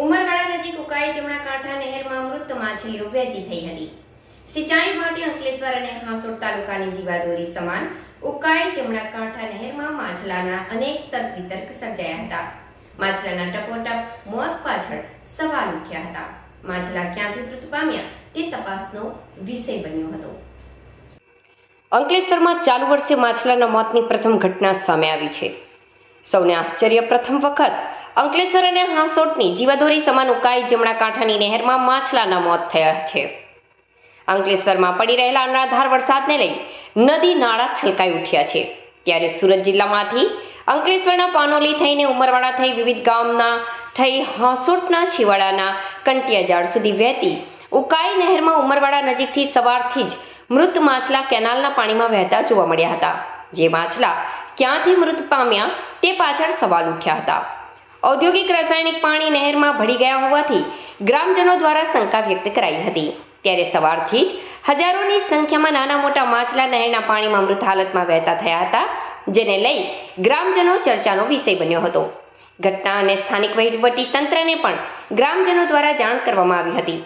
ઉમરવાડા નજીક ઉકાઈ જમણા કાંઠા નહેરમાં મૃત માછલીઓ વહેતી થઈ હતી. સિંચાઈ માટે અંકલેશ્વર અને હાંસોડ તાલુકાની જીવાદોરી સમાન ઉકાઈ જમણા કાંઠા નહેરમાં માછલાના અનેક તર્ક વિતર્ક સર્જાયા હતા. માછલાના ટપોટપ મોત પાછળ સવાલ ઉઠ્યા હતા. માછલા ક્યાંથી મૃત પામ્યા તે તપાસનો વિષય બન્યો હતો. અંકલેશ્વરમાં ચાલુ વર્ષે માછલાના મોતની પ્રથમ ઘટના સામે આવી છે. સૌને આશ્ચર્ય, પ્રથમ વખત અંકલેશ્વર અને હાંસોટની જીવાદોરી સમાન ઉકાઈ જમણા કાંઠાની નહેરમાં માછલાના મોત થયા છે. અંકલેશ્વરમાં પડી રહેલા અનરાધાર વરસાદને લઈ નદી નાળા છલકાઈ ઉઠ્યા છે. ત્યારે સુરત જિલ્લામાંથી અંકલેશ્વરના પાનોલી થઈને ઉમરવાડા થઈ વિવિધ ગામના થઈ હાંસોટના છેવાડાના કંટિયાજાળ સુધી વહેતી ઉકાઈ નહેરમાં ઉમરવાડા નજીકથી સવારથી જ મૃત માછલા કેનાલના પાણીમાં વહેતા જોવા મળ્યા હતા. જે માછલા ક્યાંથી મૃત પામ્યા તે પાછળ સવાલ ઉઠ્યા હતા. ઔદ્યોગિક રાસાયણિક પાણી નહેરમાં ભળી ગયા હોવાથી ગ્રામજનો દ્વારા શંકા વ્યક્ત કરાઈ હતી. ત્યારે સવારથી જ હજારોની સંખ્યામાં નાના મોટા માછલા નહેરના પાણીમાં મૃત હાલતમાં વહેતા થયા હતા, જેને લઈ ગ્રામજનો ચર્ચાનો વિષય બન્યો હતો. ઘટના અને સ્થાનિક વહીવટી તંત્રને પણ ગ્રામજનો દ્વારા જાણ કરવામાં આવી હતી.